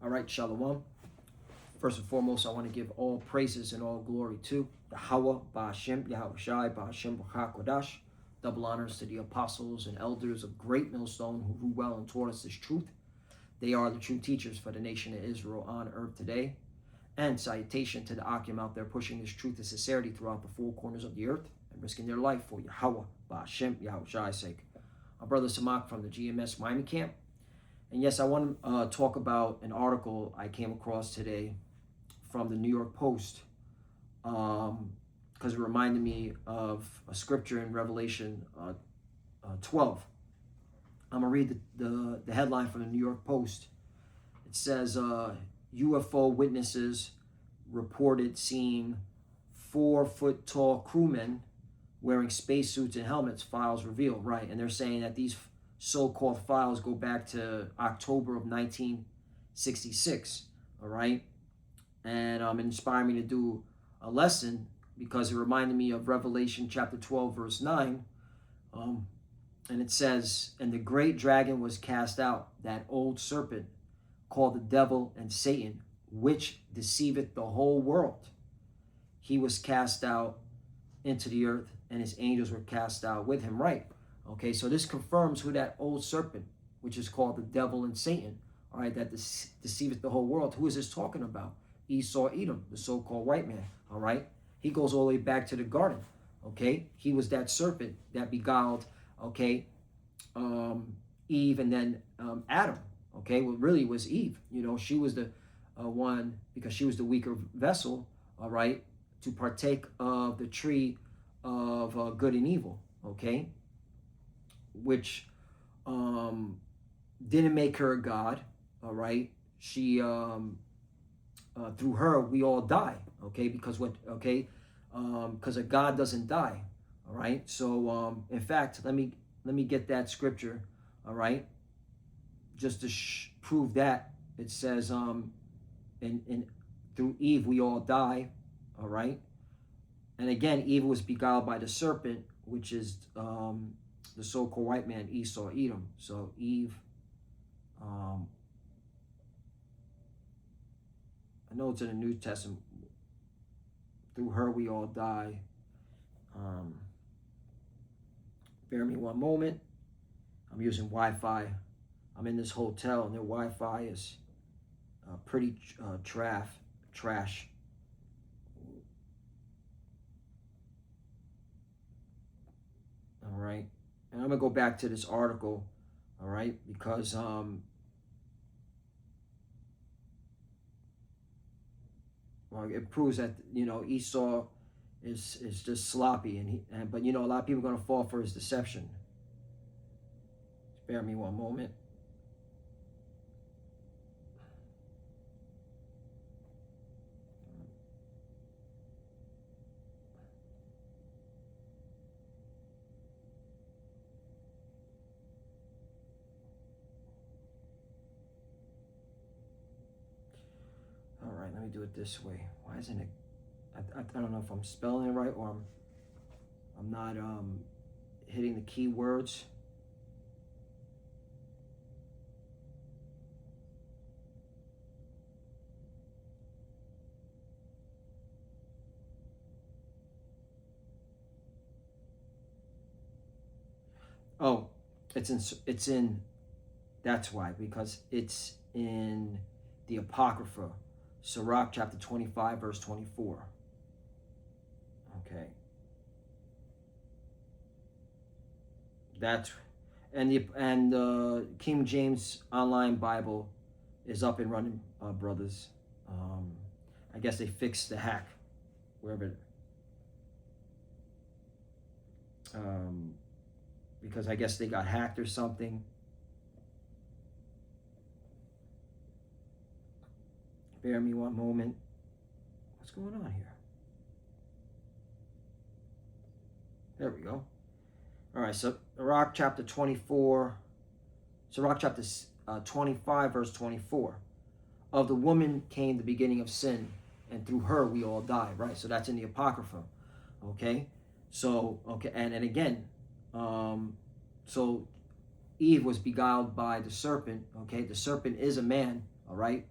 All right, Shalom. First and foremost, I want to give all praises and all glory to Yahweh, Ba'ashem, Yahweh Shai, Ba'ashem, Kodash. Double honors to the apostles and elders of Great Millstone who rule well and taught us this truth. They are the true teachers for the nation of Israel on earth today. And salutation to the Akim out there pushing this truth and sincerity throughout the four corners of the earth and risking their life for Yahweh, Ba'ashem, Yahweh Shai's sake. Our brother Samak from the GMS Miami camp. And yes, I want to talk about an article I came across today from the New York Post, because it reminded me of a scripture in Revelation 12. I'm going to read the headline from the New York Post. It says, UFO witnesses reported seeing 4-foot-tall crewmen wearing spacesuits and helmets, files reveal. Right, and they're saying that these so-called files go back to October of 1966, all right? And it inspired me to do a lesson because it reminded me of Revelation chapter 12, verse 9. And it says, and the great dragon was cast out, that old serpent called the devil and Satan, which deceiveth the whole world. He was cast out into the earth, and his angels were cast out with him. Right. Okay, so this confirms who that old serpent, which is called the devil and Satan, all right, that deceiveth the whole world. Who is this talking about? Esau, Edom, the so-called white man, all right? He goes all the way back to the garden, okay? He was that serpent that beguiled, okay, Eve and then Adam, okay? Well, really it was Eve. You know, she was the one, because she was the weaker vessel, all right, to partake of the tree of good and evil, okay? Which didn't make her a god, all right? She, through her, we all die, okay? Because because a god doesn't die, all right? So, in fact, let me get that scripture, all right? Just to prove that, it says, through Eve we all die, all right? And again, Eve was beguiled by the serpent, which is the so-called white man, Esau, Edom. So Eve, I know it's in the New Testament. Through her we all die. Bear me one moment. I'm using Wi-Fi. I'm in this hotel and their Wi-Fi is pretty trash. All right. And I'm going to go back to this article, all right, because well, it proves that, you know, Esau is just sloppy, but you know, a lot of people are going to fall for his deception. Spare me one moment. Let me do it this way. Why isn't it? I don't know if I'm spelling it right or I'm not hitting the keywords. Oh, it's in. That's why, because it's in the Apocrypha. Sirach chapter 25, verse 24. Okay. That's, and the King James Online Bible is up and running, brothers. I guess they fixed the hack, wherever. Because I guess they got hacked or something. Bear me one moment. What's going on here? There we go. All right, so Sirach chapter 24, Sirach chapter 25, verse 24. Of the woman came the beginning of sin, and through her we all die, right? So that's in the Apocrypha, okay? So, okay, and again, so Eve was beguiled by the serpent, okay? The serpent is a man, all right?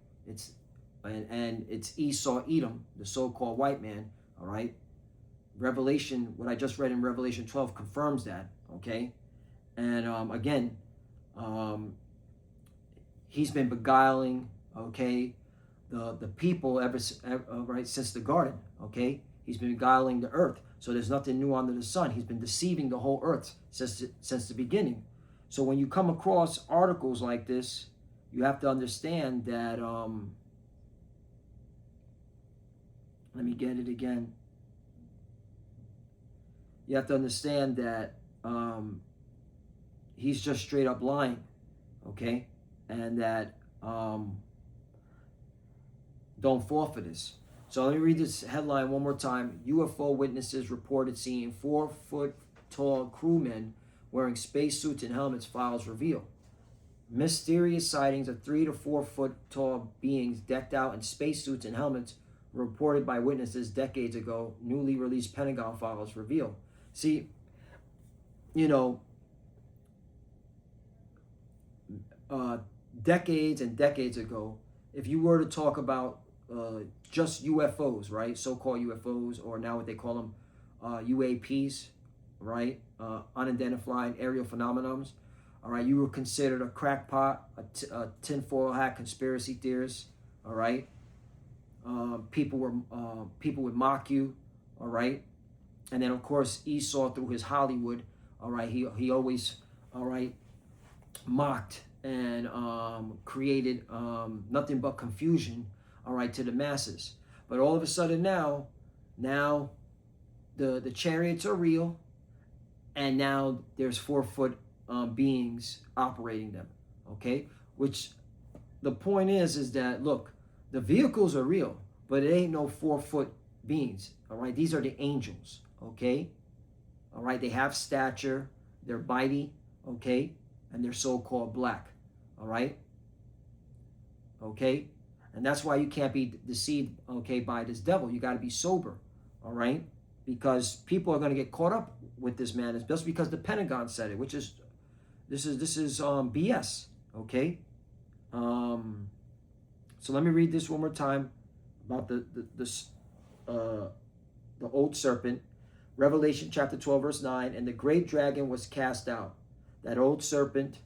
And it's Esau, Edom, the so-called white man. All right. Revelation, what I just read in Revelation 12 confirms that. Okay. And again, he's been beguiling, okay, the people right since the garden. Okay. He's been beguiling the earth. So there's nothing new under the sun. He's been deceiving the whole earth since the beginning. So when you come across articles like this, you have to understand that, let me get it again. You have to understand that he's just straight up lying, okay? And that don't fall for this. So let me read this headline one more time. UFO witnesses reported seeing 4-foot-tall crewmen wearing spacesuits and helmets, files reveal. Mysterious sightings of 3 to 4 foot tall beings decked out in spacesuits and helmets were reported by witnesses decades ago, newly released Pentagon files reveal. See, you know, decades and decades ago, if you were to talk about just UFOs, right, so-called UFOs, or now what they call them UAPs, right, unidentified aerial phenomenons, all right, you were considered a crackpot, a tinfoil hat conspiracy theorist, all right. People would mock you, all right. And then of course Esau, through his Hollywood, all right, he always, all right, mocked and created nothing but confusion, all right, to the masses. But all of a sudden now the chariots are real, and now there's 4-foot beings operating them, okay? Which the point is that, look, the vehicles are real, but it ain't no 4-foot beings, all right? These are the angels, okay? All right, they have stature, they're mighty, okay? And they're so-called black, all right? Okay? And that's why you can't be deceived, okay, by this devil. You got to be sober, all right? Because people are going to get caught up with this man. It's just because the Pentagon said it, which is, this is BS, okay? So let me read this one more time about the old serpent. Revelation chapter 12, verse 9, and the great dragon was cast out. That old serpent,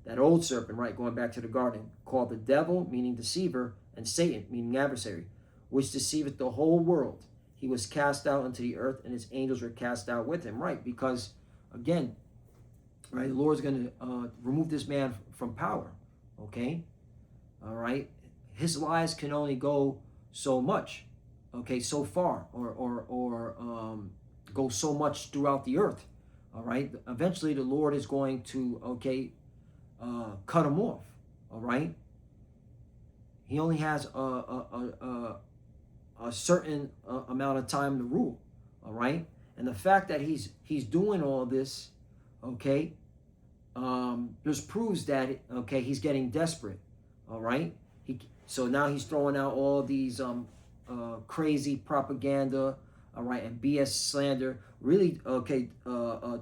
right, going back to the garden, called the devil, meaning deceiver, and Satan, meaning adversary, which deceiveth the whole world. He was cast out into the earth, and his angels were cast out with him, right? Because, again, right, the Lord's going to remove this man from power, okay? All right? His lies can only go so much, okay, so far, or go so much throughout the earth, all right? Eventually, the Lord is going to, okay, cut him off, all right? He only has a certain amount of time to rule, all right? And the fact that he's doing all this, okay, just proves that, okay, he's getting desperate, all right? So now he's throwing out all these crazy propaganda, all right, and BS slander, really, okay,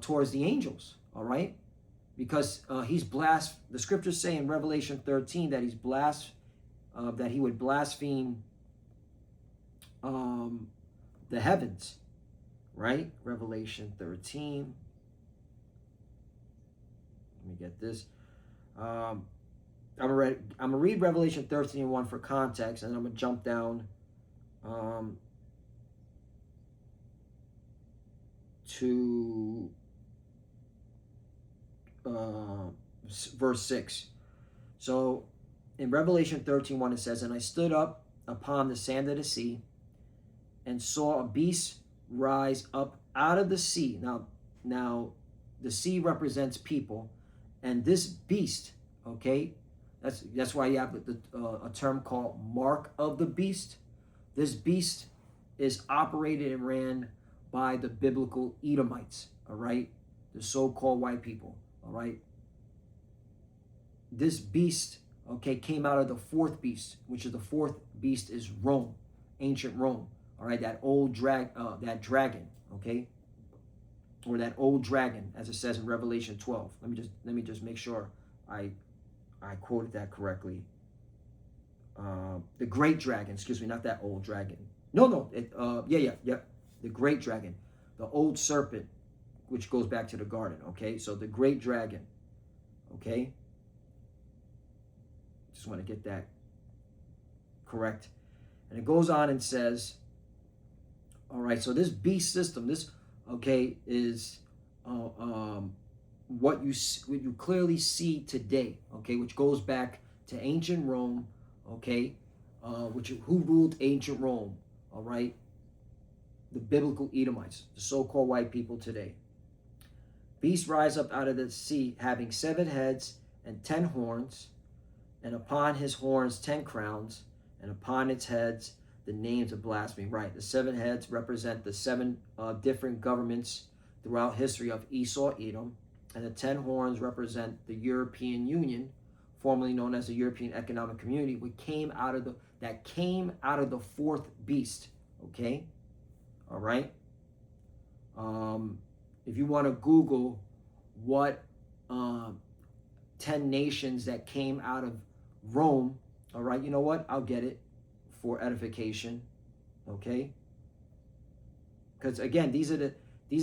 towards the angels, all right? Because he's the scriptures say in Revelation 13 that that he would blaspheme the heavens, right? Revelation 13. Let me get this. I'm gonna read Revelation 13:1 for context, and I'm gonna jump down to verse 6. So in Revelation 13:1 it says, and I stood up upon the sand of the sea and saw a beast rise up out of the sea. Now the sea represents people, and this beast, okay, that's why you have a term called mark of the beast. This beast is operated and ran by the biblical Edomites, all right, the so-called white people, all right. This beast, okay, came out of the fourth beast, which is the fourth beast is Rome, ancient Rome, all right, that that dragon, okay, or that old dragon, as it says in Revelation 12. Let me just make sure I quoted that correctly. the great dragon, excuse me, not that old dragon. No, yeah. The great dragon, the old serpent, which goes back to the garden, okay? So the great dragon, okay? Just want to get that correct. And it goes on and says, all right, so this beast system, this, okay, is what you clearly see today, okay, which goes back to ancient Rome, okay, who ruled ancient Rome, all right? The biblical Edomites, the so-called white people today. Beasts rise up out of the sea, having 7 heads and 10 horns, and upon his horns 10 crowns, and upon its heads the names of blasphemy. Right, the 7 heads represent the 7 different governments throughout history of Esau, Edom, and the 10 horns represent the European Union, formerly known as the European Economic Community, which came out of the 4th beast. Okay, all right. If you want to Google what 10 nations that came out of Rome, all right, you know what? I'll get it for edification, okay? Because again, these are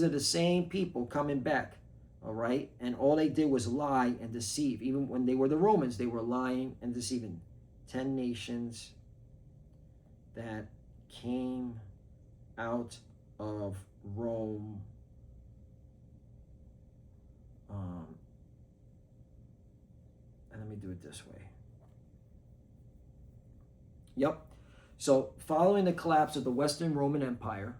the same people coming back, all right? And all they did was lie and deceive. Even when they were the Romans, they were lying and deceiving. 10 nations that came out of Rome. And let me do it this way. Yep. So following the collapse of the Western Roman Empire,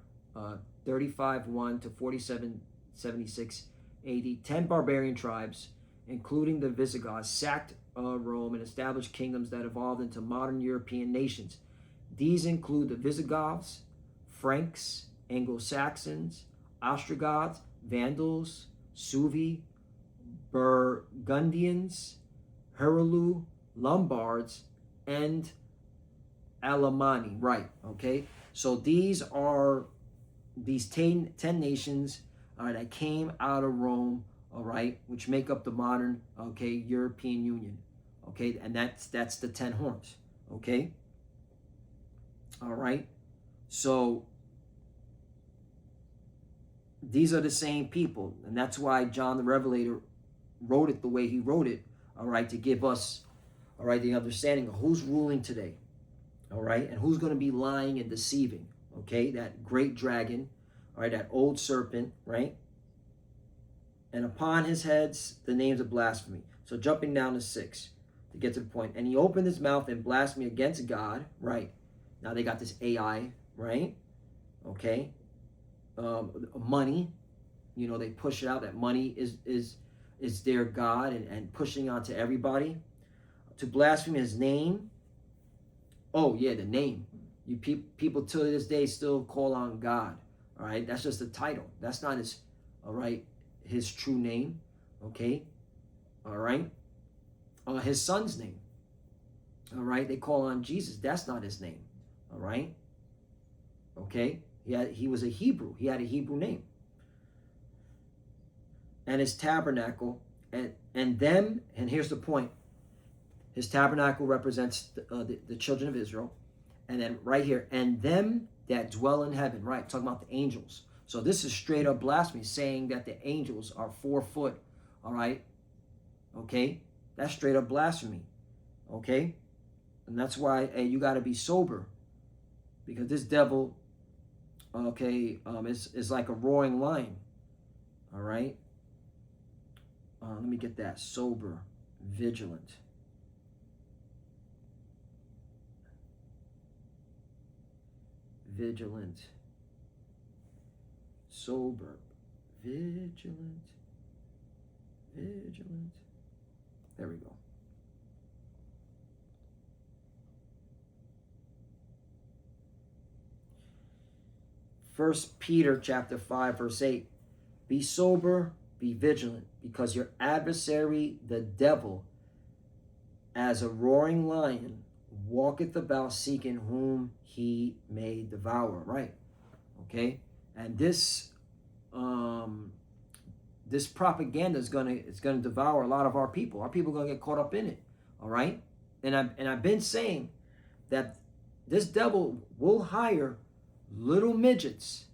35-1 to 47-76 AD, 10 barbarian tribes, including the Visigoths, sacked Rome and established kingdoms that evolved into modern European nations. These include the Visigoths, Franks, Anglo-Saxons, Ostrogoths, Vandals, Suevi, Burgundians, Heruli, Lombards, and Alemanni. Right, okay? So these are these 10 nations that came out of Rome, all right, which make up the modern, okay, European Union, okay? And that's the 10 horns, okay? All right? So these are the same people, and that's why John the Revelator wrote it the way he wrote it, all right, to give us, all right, the understanding of who's ruling today, all right, and who's going to be lying and deceiving, okay? That great dragon, all right, that old serpent, right? And upon his heads, the names of blasphemy. So jumping down to 6 to get to the point. And he opened his mouth in blasphemy against God, right? Now they got this AI, right? Okay. Money, you know, they push it out that money is their God and pushing on to everybody. To blaspheme his name. Oh, yeah, the name. You people to this day still call on God. All right, that's just a title. That's not his, all right, his true name. Okay, all right. His son's name. All right, they call on Jesus. That's not his name. All right. Okay, he was a Hebrew. He had a Hebrew name. And his tabernacle, and them. And here's the point. His tabernacle represents the children of Israel. And then right here, and them that dwell in heaven, right? Talking about the angels. So this is straight up blasphemy, saying that the angels are 4 foot, all right? Okay? That's straight up blasphemy, okay? And that's why you got to be sober, because this devil, okay, is like a roaring lion, all right? Let me get that. Sober, vigilant. Vigilant, sober, vigilant. There we go. First Peter chapter 5 verse 8. Be sober, be vigilant, because your adversary, the devil, as a roaring lion, walketh about seeking whom he may devour. Right? Okay. And this this propaganda is gonna devour a lot of our people. Our people are gonna get caught up in it. All right. And I've been saying that this devil will hire little midgets,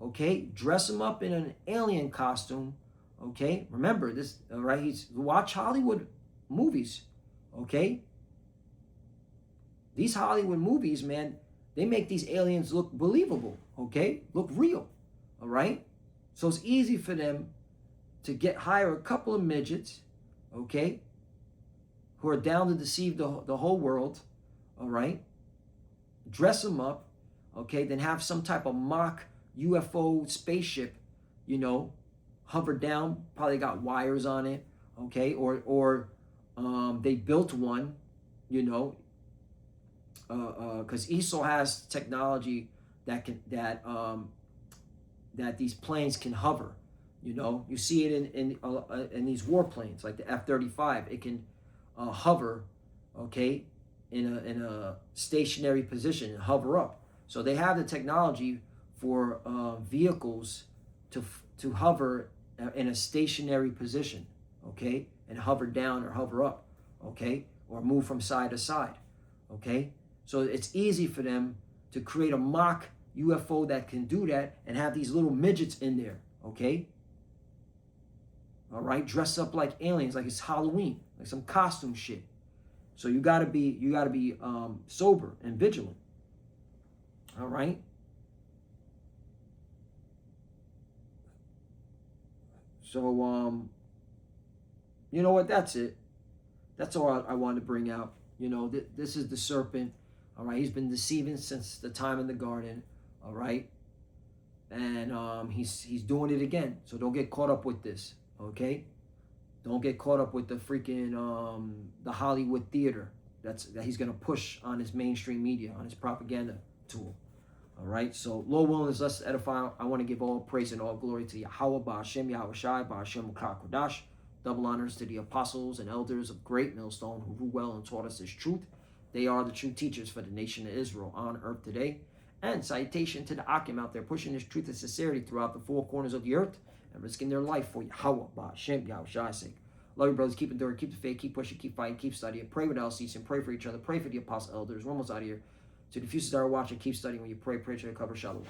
okay? Dress them up in an alien costume, okay? Remember this, all right? Watch Hollywood movies, okay? These Hollywood movies, man, they make these aliens look believable, okay? Look real, all right? So it's easy for them to hire a couple of midgets, okay, who are down to deceive the whole world, all right? Dress them up, okay? Then have some type of mock UFO spaceship, you know, hover down, probably got wires on it, okay? Or they built one, you know, because Esau has technology that these planes can hover. You know, you see it in these warplanes like the F-35. It can hover, okay, in a stationary position and hover up. So they have the technology for vehicles to hover in a stationary position, okay, and hover down or hover up, okay, or move from side to side, okay. So it's easy for them to create a mock UFO that can do that and have these little midgets in there, okay? All right, dressed up like aliens, like it's Halloween, like some costume shit. So you gotta be sober and vigilant. All right. So you know what? That's it. That's all I wanted to bring out. You know, this is the serpent. All right, he's been deceiving since the time in the garden. All right, and he's doing it again. So don't get caught up with this. Okay, don't get caught up with the freaking the Hollywood theater that he's gonna push on his mainstream media, on his propaganda tool. All right, so Lord willing, is less edifying. I want to give all praise and all glory to Yahweh, Ba'ashem, Yahweh Shai, Ba'ashem, Kodash. Double honors to the apostles and elders of Great Millstone who rule well and taught us this truth. They are the true teachers for the nation of Israel on earth today. And salutation to the Akim out there pushing this truth and sincerity throughout the four corners of the earth and risking their life for Yahweh, Ba'ashem, Yahweh Shai's sake. Love you, brothers. Keep enduring, keep the faith, keep pushing, keep fighting, keep studying. Pray without ceasing. Pray for each other. Pray for the apostle elders. We're almost out of here. To the futures that are watching, keep studying. When you pray, pray to the cover. Shalom.